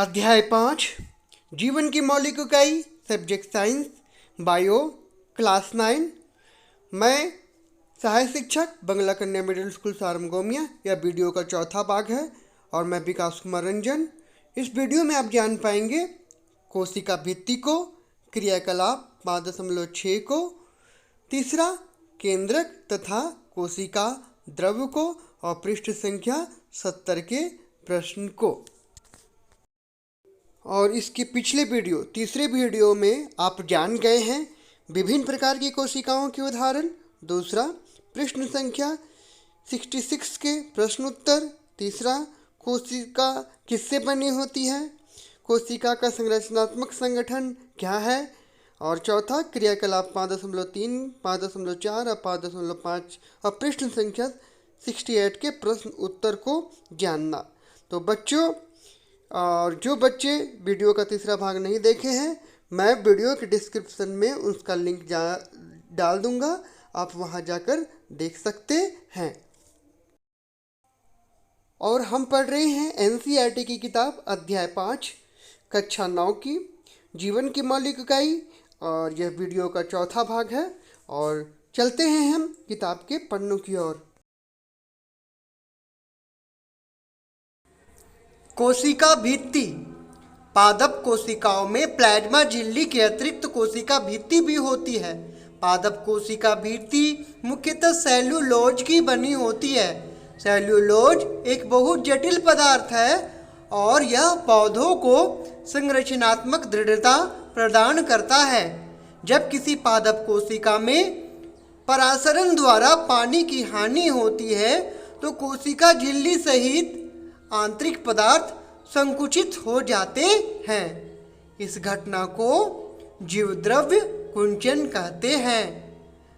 अध्याय 5 जीवन की मौलिक इकाई सब्जेक्ट साइंस बायो क्लास 9। मैं सहायक शिक्षक बंगला कन्या मिडिल स्कूल सारम गोमिया। यह वीडियो का चौथा भाग है और मैं विकास कुमार रंजन। इस वीडियो में आप जान पाएंगे कोशिका भित्ति को, क्रियाकलाप 5.6 को, तीसरा केंद्रक तथा कोशिका द्रव्य को और पृष्ठ संख्या 70 के प्रश्न को। और इसके पिछले वीडियो तीसरे वीडियो में आप जान गए हैं विभिन्न प्रकार की कोशिकाओं के उदाहरण, दूसरा प्रश्न संख्या 66 के प्रश्न उत्तर, तीसरा कोशिका किससे बनी होती है, कोशिका का संरचनात्मक संगठन क्या है, और चौथा क्रियाकलाप 5.3, 5.4 और 5.5 और प्रश्न संख्या 68 के प्रश्न उत्तर को जानना। तो बच्चों, और जो बच्चे वीडियो का तीसरा भाग नहीं देखे हैं, मैं वीडियो के डिस्क्रिप्शन में उसका लिंक डाल दूंगा, आप वहां जाकर देख सकते हैं। और हम पढ़ रहे हैं एनसीईआरटी की किताब अध्याय 5 कक्षा 9 की जीवन की मौलिक इकाई, और यह वीडियो का चौथा भाग है। और चलते हैं हम किताब के पन्नों की ओर। कोशिका भित्ति। पादप कोशिकाओं में प्लाज्मा झिल्ली के अतिरिक्त कोशिका भित्ति भी होती है। पादप कोशिका भित्ति मुख्यतः सेल्यूलोज की बनी होती है। सेल्यूलोज एक बहुत जटिल पदार्थ है और यह पौधों को संरचनात्मक दृढ़ता प्रदान करता है। जब किसी पादप कोशिका में परासरण द्वारा पानी की हानि होती है तो कोशिका झिल्ली सहित आंतरिक पदार्थ संकुचित हो जाते हैं। इस घटना को जीवद्रव्य कुंचन कहते हैं।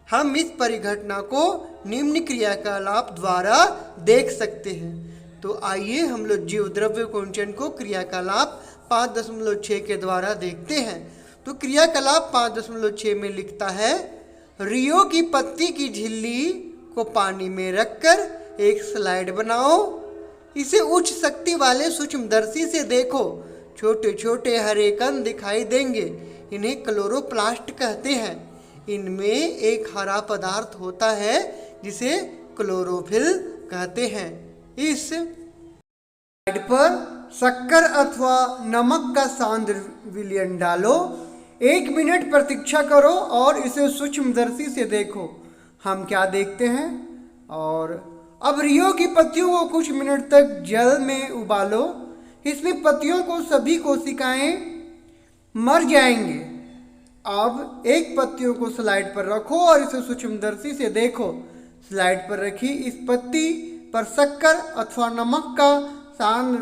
हम इस परिघटना को निम्न क्रियाकलाप द्वारा देख सकते हैं। तो आइए हम लोग जीवद्रव्य कुंचन को क्रियाकलाप 5.6 के द्वारा देखते हैं। तो क्रियाकलाप 5.6 में लिखता है, रियो की पत्ती की झिल्ली को पानी में रखकर एक स्लाइड बनाओ। इसे उच्च शक्ति वाले सूक्ष्मदर्शी से देखो। छोटे छोटे हरे कण दिखाई देंगे, इन्हें क्लोरोप्लास्ट कहते हैं। इनमें एक हरा पदार्थ होता है जिसे क्लोरोफिल कहते हैं। इस स्लाइड पर शक्कर अथवा नमक का सांद्र विलयन डालो। 1 मिनट प्रतीक्षा करो और इसे सूक्ष्मदर्शी से देखो। हम क्या देखते हैं? और अब रियो की पत्तियों को कुछ मिनट तक जल में उबालो। इसमें पत्तियों को सभी कोशिकाएं मर जाएंगे। अब एक पत्तियों को स्लाइड पर रखो और इसे सूक्ष्मदर्शी से देखो। स्लाइड पर रखी इस पत्ती पर शक्कर अथवा नमक का सांद्र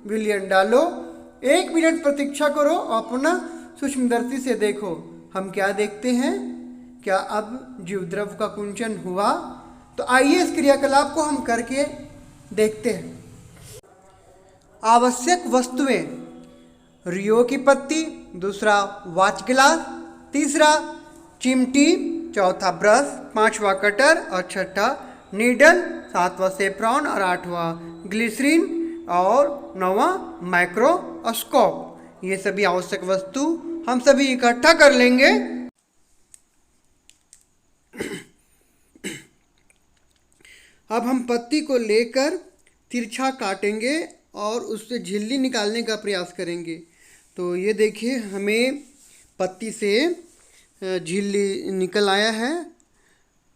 विलयन डालो। 1 मिनट प्रतीक्षा करो और पुनः सूक्ष्मदर्शी से देखो। हम क्या देखते हैं? क्या अब जीवद्रव्य का कुंचन हुआ? तो आइए इस क्रियाकलाप को हम करके देखते हैं। आवश्यक वस्तुएं, रियो की पत्ती, दूसरा वाच ग्लास, तीसरा चिमटी, चौथा ब्रश, पांचवा कटर और छठा नीडल, सातवां सेफ्रॉन और आठवां ग्लिसरीन और नौवां माइक्रोस्कोप। ये सभी आवश्यक वस्तु हम सभी इकट्ठा कर लेंगे। अब हम पत्ती को लेकर तिरछा काटेंगे और उससे झिल्ली निकालने का प्रयास करेंगे। तो ये देखिए, हमें पत्ती से झिल्ली निकल आया है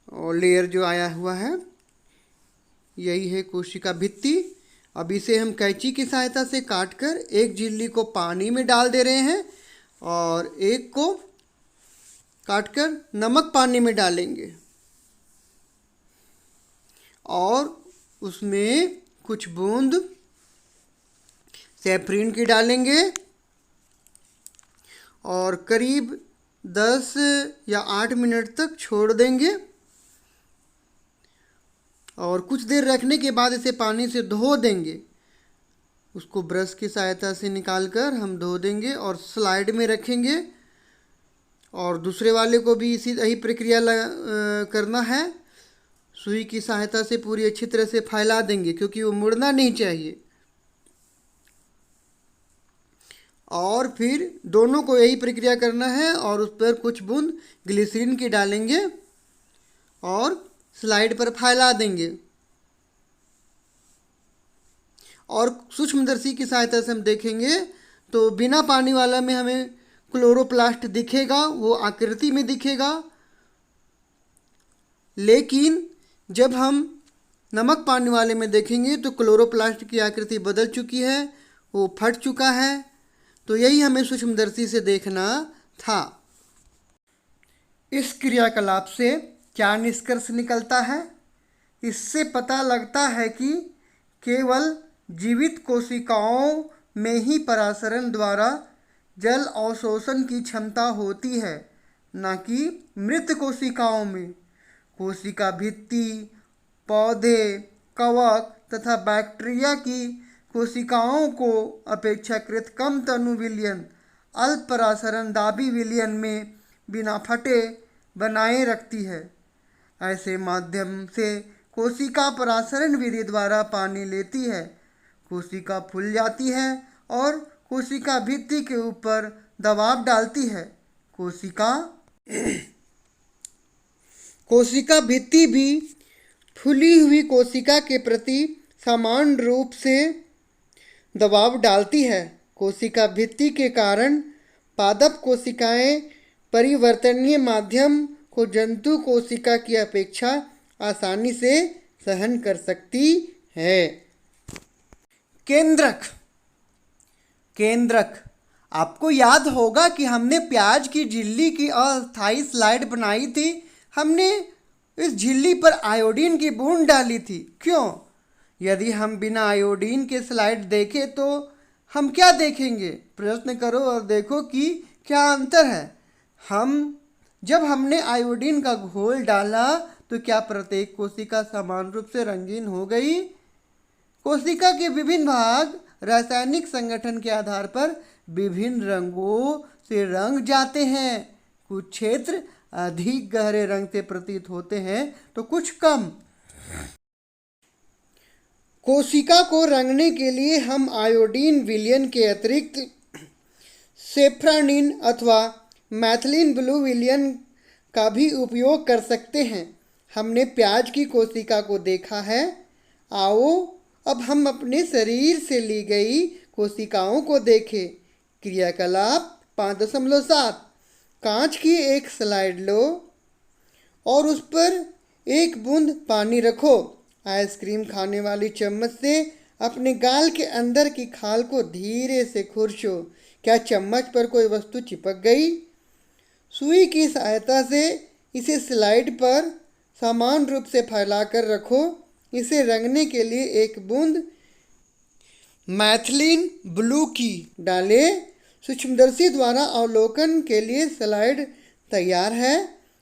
और लेयर जो आया हुआ है यही है कोशिका भित्ति। अब इसे हम कैंची की सहायता से काटकर एक झिल्ली को पानी में डाल दे रहे हैं और एक को काटकर नमक पानी में डालेंगे और उसमें कुछ बूंद सेफ्रीन की डालेंगे और करीब 10 या 8 मिनट तक छोड़ देंगे। और कुछ देर रखने के बाद इसे पानी से धो देंगे। उसको ब्रश की सहायता से निकालकर हम धो देंगे और स्लाइड में रखेंगे। और दूसरे वाले को भी यही प्रक्रिया करना है। सुई की सहायता से पूरी अच्छी तरह से फैला देंगे क्योंकि वो मुड़ना नहीं चाहिए। और फिर दोनों को यही प्रक्रिया करना है और उस पर कुछ बूंद ग्लिसरीन की डालेंगे और स्लाइड पर फैला देंगे और सूक्ष्मदर्शी की सहायता से हम देखेंगे तो बिना पानी वाला में हमें क्लोरोप्लास्ट दिखेगा, वो आकृति में दिखेगा। लेकिन जब हम नमक पानी वाले में देखेंगे तो क्लोरोप्लास्ट की आकृति बदल चुकी है, वो फट चुका है। तो यही हमें सूक्ष्मदर्शी से देखना था। इस क्रियाकलाप से क्या निष्कर्ष निकलता है? इससे पता लगता है कि केवल जीवित कोशिकाओं में ही परासरण द्वारा जल अवशोषण की क्षमता होती है, न कि मृत कोशिकाओं में। कोशिका भित्ति, पौधे, कवक तथा बैक्टीरिया की कोशिकाओं को अपेक्षाकृत कम तनु विलयन अल्प परासरण दाबी विलयन में बिना फटे बनाए रखती है। ऐसे माध्यम से कोशिका परासरण विधि द्वारा पानी लेती है, कोशिका फूल जाती है और कोशिका भित्ति के ऊपर दबाव डालती है। कोशिका भित्ति भी फूली हुई कोशिका के प्रति समान रूप से दबाव डालती है। कोशिका भित्ति के कारण पादप कोशिकाएं परिवर्तनीय माध्यम को जंतु कोशिका की अपेक्षा आसानी से सहन कर सकती है। केंद्रक आपको याद होगा कि हमने प्याज की झिल्ली की अस्थायी स्लाइड बनाई थी। हमने इस झिल्ली पर आयोडीन की बूंद डाली थी। क्यों? यदि हम बिना आयोडीन के स्लाइड देखें तो हम क्या देखेंगे? प्रश्न करो और देखो कि क्या अंतर है। जब हमने आयोडीन का घोल डाला तो क्या प्रत्येक कोशिका समान रूप से रंगीन हो गई? कोशिका के विभिन्न भाग रासायनिक संगठन के आधार पर विभिन्न रंगों से रंग जाते हैं। कुछ क्षेत्र अधिक गहरे रंग से प्रतीत होते हैं तो कुछ कम। कोशिका को रंगने के लिए हम आयोडीन विलयन के अतिरिक्त सेफ्रानिन अथवा मैथिलीन ब्लू विलयन का भी उपयोग कर सकते हैं। हमने प्याज की कोशिका को देखा है। आओ अब हम अपने शरीर से ली गई कोशिकाओं को देखें। क्रियाकलाप 5.7 कांच की एक स्लाइड लो और उस पर एक बूंद पानी रखो। आइसक्रीम खाने वाली चम्मच से अपने गाल के अंदर की खाल को धीरे से खुरचो। क्या चम्मच पर कोई वस्तु चिपक गई? सुई की सहायता से इसे स्लाइड पर समान रूप से फैलाकर रखो। इसे रंगने के लिए एक बूंद मैथिलीन ब्लू की डालें। सूक्ष्मदर्शी द्वारा अवलोकन के लिए स्लाइड तैयार है।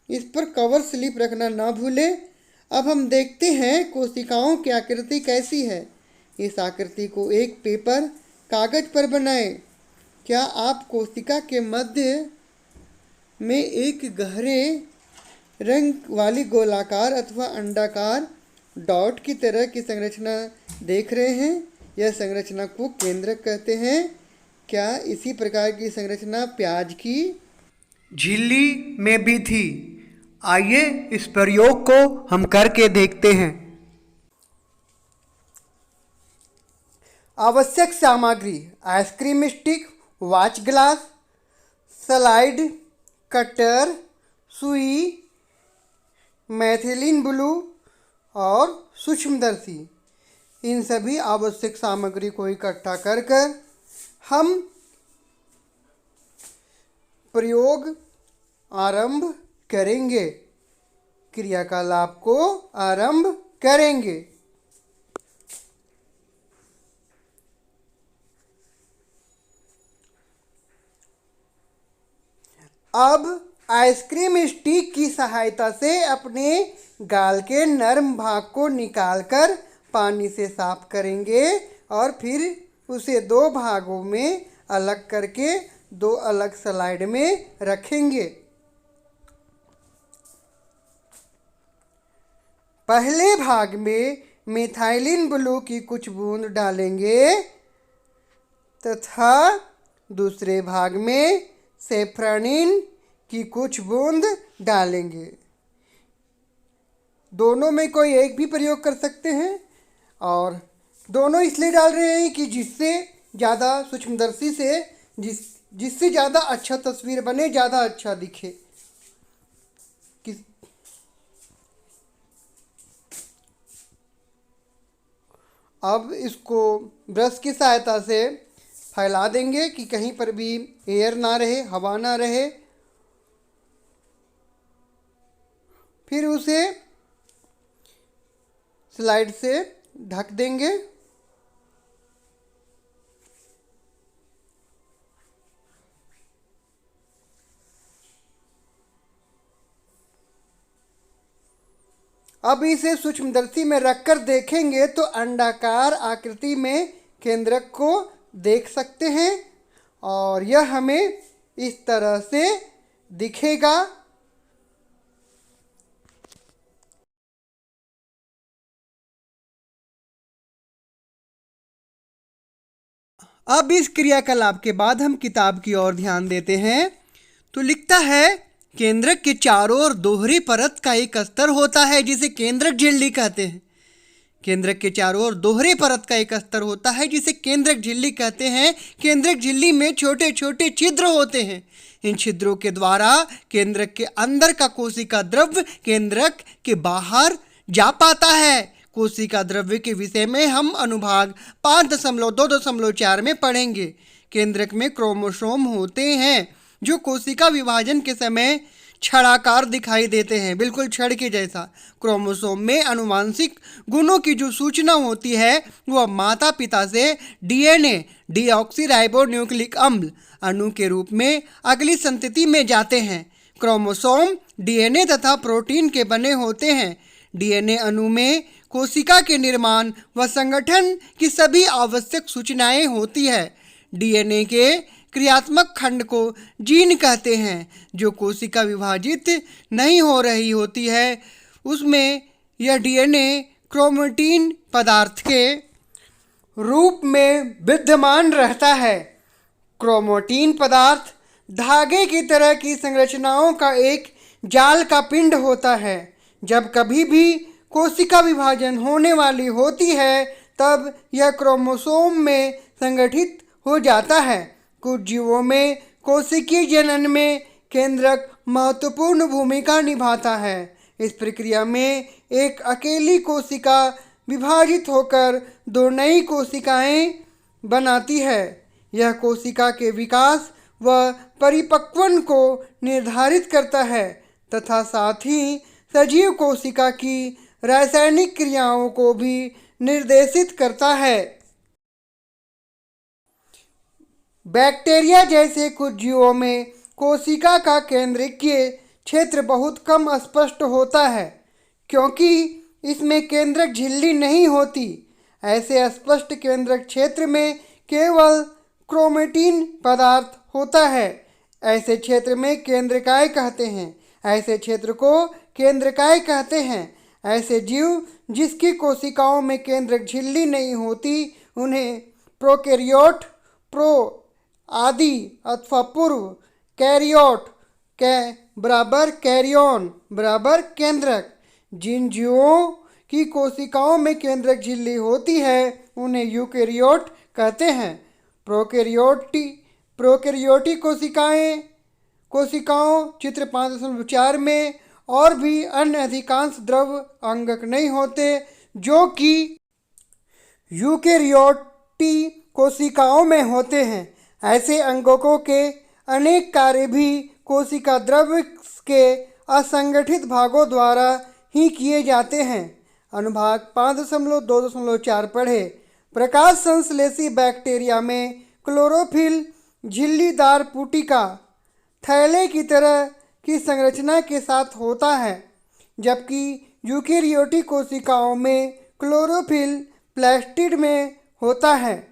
इस पर कवर स्लिप रखना ना भूलें। अब हम देखते हैं कोशिकाओं की आकृति कैसी है। इस आकृति को एक पेपर कागज पर बनाएं। क्या आप कोशिका के मध्य में एक गहरे रंग वाली गोलाकार अथवा अंडाकार डॉट की तरह की संरचना देख रहे हैं? यह संरचना को केंद्रक कहते हैं। क्या इसी प्रकार की संरचना प्याज की झिल्ली में भी थी? आइए इस प्रयोग को हम करके देखते हैं। आवश्यक सामग्री: ice cream stick, watch glass, slide, cutter, सुई, मैथिलीन ब्लू और सूक्ष्मदर्शी। इन सभी आवश्यक सामग्री को इकट्ठा कर हम प्रयोग आरंभ करेंगे, क्रियाकलाप को आरंभ करेंगे। अब आइसक्रीम स्टिक की सहायता से अपने गाल के नरम भाग को निकालकर पानी से साफ करेंगे और फिर उसे दो भागों में अलग करके दो अलग स्लाइड में रखेंगे। पहले भाग में मिथाइलिन ब्लू की कुछ बूंद डालेंगे तथा दूसरे भाग में सेफ्रानिन की कुछ बूंद डालेंगे। दोनों में कोई एक भी प्रयोग कर सकते हैं और दोनों इसलिए डाल रहे हैं कि जिससे ज़्यादा सूक्ष्मदर्शी से जिससे ज़्यादा अच्छा तस्वीर बने, ज़्यादा अच्छा दिखे। अब इसको ब्रश की सहायता से फैला देंगे कि कहीं पर भी एयर ना रहे, हवा ना रहे। फिर उसे स्लाइड से ढक देंगे। अब इसे सूक्ष्मदर्शी में रखकर देखेंगे तो अंडाकार आकृति में केंद्रक को देख सकते हैं और यह हमें इस तरह से दिखेगा। अब इस क्रियाकलाप के बाद हम किताब की ओर ध्यान देते हैं तो लिखता है केंद्रक के चारों ओर दोहरी परत का एक अस्तर होता है जिसे केंद्रक झिल्ली कहते हैं। केंद्रक के चारों ओर दोहरे परत का एक अस्तर होता है जिसे केंद्रक झिल्ली कहते हैं। केंद्रक झिल्ली में छोटे छोटे छिद्र होते हैं। इन छिद्रों के द्वारा केंद्रक के अंदर का कोशिका द्रव्य केंद्रक के बाहर जा पाता है। कोशिका द्रव्य के विषय में हम अनुभाग 5.2.4 में पढ़ेंगे। केंद्रक में क्रोमोसोम होते हैं जो कोशिका विभाजन के समय छड़ाकार दिखाई देते हैं, बिल्कुल छड़ के जैसा। क्रोमोसोम में आनुवांशिक गुणों की जो सूचना होती है वह माता पिता से डीएनए डीऑक्सीराइबोन्यूक्लिक अम्ल अणु के रूप में अगली संतति में जाते हैं। क्रोमोसोम डीएनए तथा प्रोटीन के बने होते हैं। डीएनए अणु में कोशिका के निर्माण व संगठन की सभी आवश्यक सूचनाएं होती है। डीएनए के क्रियात्मक खंड को जीन कहते हैं। जो कोशिका विभाजित नहीं हो रही होती है उसमें यह डीएनए क्रोमैटिन पदार्थ के रूप में विद्यमान रहता है। क्रोमैटिन पदार्थ धागे की तरह की संरचनाओं का एक जाल का पिंड होता है। जब कभी भी कोशिका विभाजन होने वाली होती है तब यह क्रोमोसोम में संगठित हो जाता है। कुछ जीवों में कोशिकीय जनन में केंद्रक महत्वपूर्ण भूमिका निभाता है। इस प्रक्रिया में एक अकेली कोशिका विभाजित होकर दो नई कोशिकाएं बनाती है। यह कोशिका के विकास व परिपक्वन को निर्धारित करता है तथा साथ ही सजीव कोशिका की रासायनिक क्रियाओं को भी निर्देशित करता है। बैक्टीरिया जैसे कुछ जीवों में कोशिका का केंद्रकीय क्षेत्र बहुत कम स्पष्ट होता है क्योंकि इसमें केंद्रक झिल्ली नहीं होती। ऐसे स्पष्ट केंद्रक क्षेत्र में केवल क्रोमैटिन पदार्थ होता है। ऐसे क्षेत्र में केंद्रकाय कहते हैं। ऐसे क्षेत्र को केंद्रकाय कहते हैं। ऐसे जीव जिसकी कोशिकाओं में केंद्रक झिल्ली नहीं होती उन्हें प्रोकैरियोट प्रो आदि अथवा पूर्व कैरियोट के बराबर कैरियन बराबर केंद्रक। जिन जीवों की कोशिकाओं में केंद्रक झिल्ली होती है उन्हें यूकैरियोट कहते हैं। प्रोकैरियोटिक कोशिकाओं चित्र 5.4 में और भी अन्य अधिकांश द्रव अंगक नहीं होते जो कि यूकैरियोटिक कोशिकाओं में होते हैं। ऐसे अंगकों के अनेक कार्य भी कोशिका द्रव्य के असंगठित भागों द्वारा ही किए जाते हैं। अनुभाग 5.2.4 पढ़े। प्रकाश संश्लेषी बैक्टीरिया में क्लोरोफिल झिल्लीदार पुटिका थैले की तरह की संरचना के साथ होता है जबकि यूकैरियोटिक कोशिकाओं में क्लोरोफिल प्लास्टिड में होता है।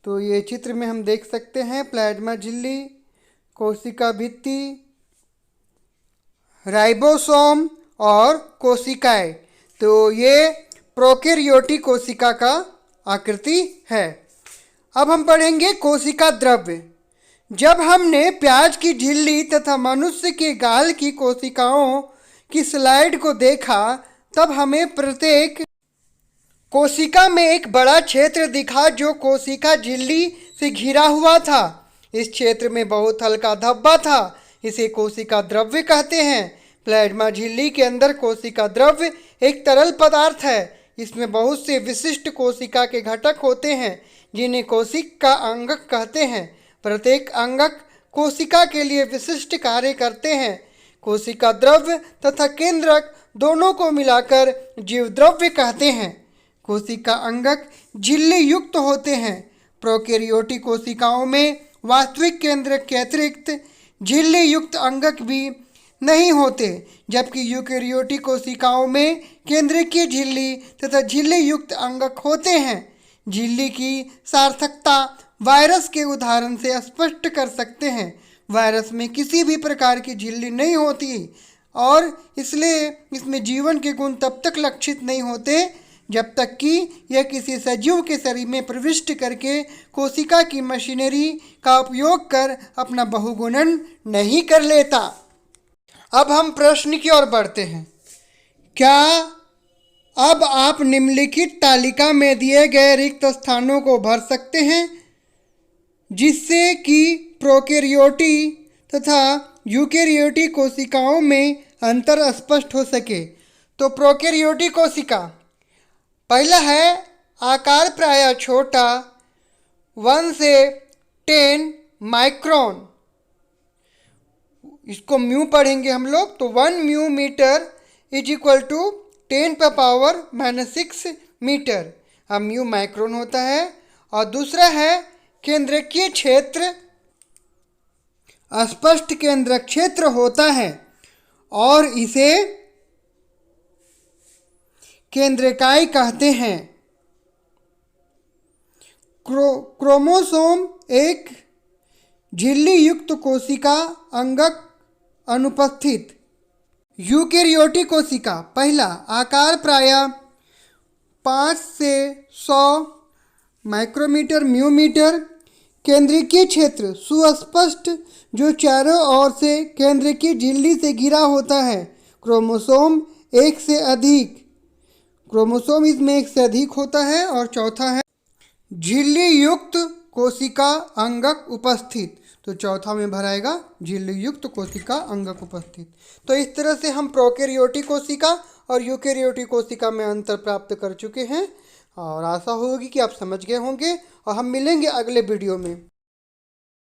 तो ये चित्र में हम देख सकते हैं प्लाज्मा झिल्ली, कोशिका भित्ति, राइबोसोम और कोशिकाएं। तो ये प्रोकैरियोटिक कोशिका का आकृति है। अब हम पढ़ेंगे कोशिका द्रव्य। जब हमने प्याज की झिल्ली तथा मनुष्य के गाल की कोशिकाओं की स्लाइड को देखा तब हमें प्रत्येक कोशिका में एक बड़ा क्षेत्र दिखा जो कोशिका झिल्ली से घिरा हुआ था। इस क्षेत्र में बहुत हल्का धब्बा था, इसे कोशिका द्रव्य कहते हैं। प्लाज्मा झिल्ली के अंदर कोशिका द्रव्य एक तरल पदार्थ है। इसमें बहुत से विशिष्ट कोशिका के घटक होते हैं जिन्हें कोशिका अंगक कहते हैं। प्रत्येक अंगक कोशिका के लिए विशिष्ट कार्य करते हैं। कोशिका द्रव्य तथा केंद्रक दोनों को मिलाकर जीव द्रव्य कहते हैं। कोशिका अंगक झिल्ली युक्त होते हैं। प्रोकैरियोटिक कोशिकाओं में वास्तविक केंद्रक के अतिरिक्त झिल्ली युक्त अंगक भी नहीं होते, जबकि यूकेरियोटिक कोशिकाओं में केंद्रकीय झिल्ली तथा झिल्ली युक्त अंगक होते हैं। झिल्ली की सार्थकता वायरस के उदाहरण से स्पष्ट कर सकते हैं। वायरस में किसी भी प्रकार की झिल्ली नहीं होती और इसलिए इसमें जीवन के गुण तब तक लक्षित नहीं होते जब तक कि यह किसी सजीव के शरीर में प्रविष्ट करके कोशिका की मशीनरी का उपयोग कर अपना बहुगुणन नहीं कर लेता। अब हम प्रश्न की ओर बढ़ते हैं। क्या अब आप निम्नलिखित तालिका में दिए गए रिक्त स्थानों को भर सकते हैं जिससे कि प्रोकैरियोटी तथा यूकेरियोटी कोशिकाओं में अंतर स्पष्ट हो सके। तो प्रोकैरियोटी कोशिका, पहला है आकार प्रायः छोटा 1 से 10 माइक्रोन, इसको म्यू पढ़ेंगे हम लोग, तो 1 mu metre is equal to 10⁻⁻6 metre. अब म्यू माइक्रोन होता है। और दूसरा है केंद्रकीय क्षेत्र, स्पष्ट केंद्रक क्षेत्र होता है और इसे केंद्रकाय कहते हैं। क्रोमोसोम एक झिल्ली युक्त कोशिका अंगक अनुपस्थित। यूकेरियोटिक कोशिका, पहला आकार प्रायः 5 से 100 माइक्रोमीटर म्यू मीटर। केंद्रकीय क्षेत्र सुस्पष्ट जो चारों ओर से केंद्रकीय झिल्ली से घिरा होता है। क्रोमोसोम एक से अधिक, क्रोमोसोम इसमें एक से अधिक होता है। और चौथा है झिल्ली युक्त कोशिका अंगक उपस्थित, तो चौथा में भराएगा झिल्ली युक्त कोशिका अंगक उपस्थित। तो इस तरह से हम प्रोकैरियोटिक कोशिका और यूकेरियोटिक कोशिका में अंतर प्राप्त कर चुके हैं और आशा होगी कि आप समझ गए होंगे और हम मिलेंगे अगले वीडियो में।